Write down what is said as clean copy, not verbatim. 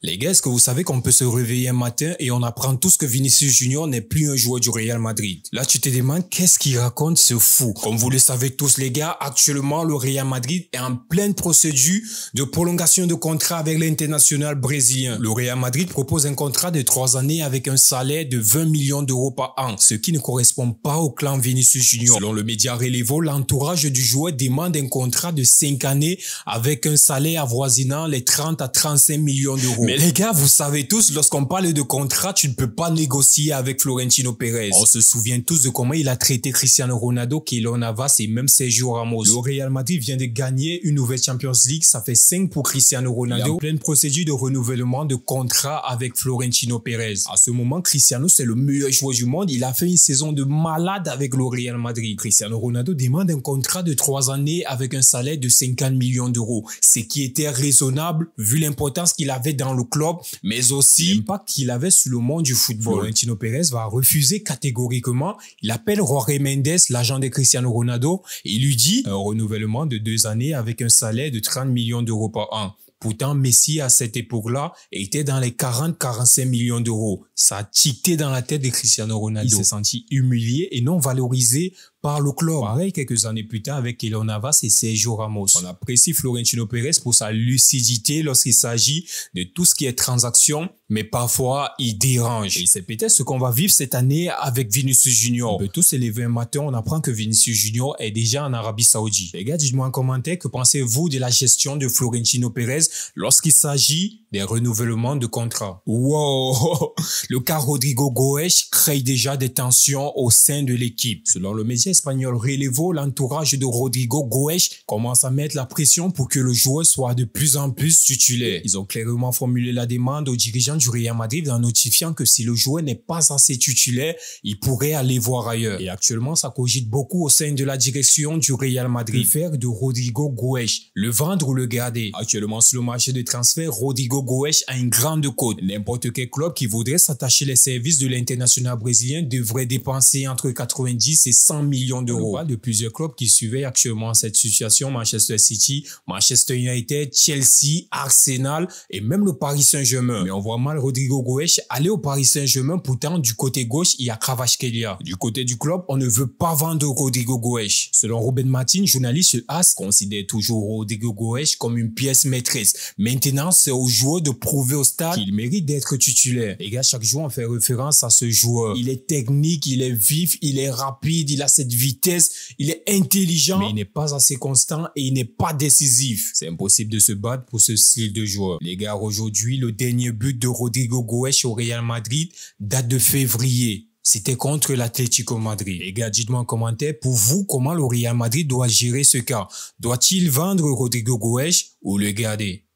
Les gars, est-ce que vous savez qu'on peut se réveiller un matin et on apprend tous que Vinicius Junior n'est plus un joueur du Real Madrid? Là, tu te demandes qu'est-ce qu'il raconte ce fou? Comme vous le savez tous les gars, actuellement, le Real Madrid est en pleine procédure de prolongation de contrat avec l'international brésilien. Le Real Madrid propose un contrat de 3 années avec un salaire de 20 millions d'euros par an, ce qui ne correspond pas au clan Vinicius Junior. Selon le média Relevo, l'entourage du joueur demande un contrat de 5 années avec un salaire avoisinant les 30 à 35 millions d'euros. Mais les gars, vous savez tous, lorsqu'on parle de contrat, tu ne peux pas négocier avec Florentino Pérez. On se souvient tous de comment il a traité Cristiano Ronaldo, Keylor Navas et même Sergio Ramos. Le Real Madrid vient de gagner une nouvelle Champions League, ça fait 5 pour Cristiano Ronaldo. Il est en pleine procédure de renouvellement de contrat avec Florentino Pérez. À ce moment, Cristiano, c'est le meilleur joueur du monde. Il a fait une saison de malade avec le Real Madrid. Cristiano Ronaldo demande un contrat de 3 années avec un salaire de 50 millions d'euros, ce qui était raisonnable vu l'importance qu'il avait dans le club, mais aussi l'impact qu'il avait sur le monde du football. Florentino Pérez va refuser catégoriquement. Il appelle Jorge Mendes, l'agent de Cristiano Ronaldo, et il lui dit un renouvellement de 2 années avec un salaire de 30 millions d'euros par an. Pourtant, Messi, à cette époque-là, était dans les 40-45 millions d'euros. Ça a tiqué dans la tête de Cristiano Ronaldo. Il s'est senti humilié et non valorisé par le club. Pareil, quelques années plus tard avec Keylor Navas et Sergio Ramos. On apprécie Florentino Pérez pour sa lucidité lorsqu'il s'agit de tout ce qui est transaction, mais parfois il dérange. Et c'est peut-être ce qu'on va vivre cette année avec Vinicius Junior. On peut tous se lever un matin, on apprend que Vinicius Junior est déjà en Arabie Saoudite. Les gars, dites-moi en commentaire que pensez-vous de la gestion de Florentino Pérez lorsqu'il s'agit des renouvellements de contrats. Wow! Le cas Rodrigo Goes crée déjà des tensions au sein de l'équipe. Selon le média espagnol Relevo, l'entourage de Rodrigo Goes commence à mettre la pression pour que le joueur soit de plus en plus titulaire. Ils ont clairement formulé la demande aux dirigeants du Real Madrid en notifiant que si le joueur n'est pas assez titulaire, il pourrait aller voir ailleurs. Et actuellement, ça cogite beaucoup au sein de la direction du Real Madrid. Faire de Rodrigo Goes, le vendre ou le garder. Actuellement, sur le marché de transfert, Rodrigo Goes a une grande cote. N'importe quel club qui voudrait s'attacher les services de l'international brésilien devrait dépenser entre 90 et 100 millions d'euros. On parle de plusieurs clubs qui surveillent actuellement cette situation: Manchester City, Manchester United, Chelsea, Arsenal et même le Paris Saint-Germain. Mais on voit mal Rodrigo Goes aller au Paris Saint-Germain. Pourtant, du côté gauche, il y a Kvaratskhelia. Du côté du club, on ne veut pas vendre Rodrigo Goes. Selon Ruben Martin, journaliste de AS, considère toujours Rodrigo Goes comme une pièce maîtresse. Maintenant, c'est au joueur de prouver au stade qu'il mérite d'être titulaire. Les gars, chaque jour, on fait référence à ce joueur. Il est technique, il est vif, il est rapide, il a cette vitesse, il est intelligent, mais il n'est pas assez constant et il n'est pas décisif. C'est impossible de se battre pour ce style de joueur. Les gars, aujourd'hui, le dernier but de Rodrigo Goes au Real Madrid date de février. C'était contre l'Atlético Madrid. Les gars, dites-moi en commentaire, pour vous, comment le Real Madrid doit gérer ce cas? Doit-il vendre Rodrigo Goes ou le garder?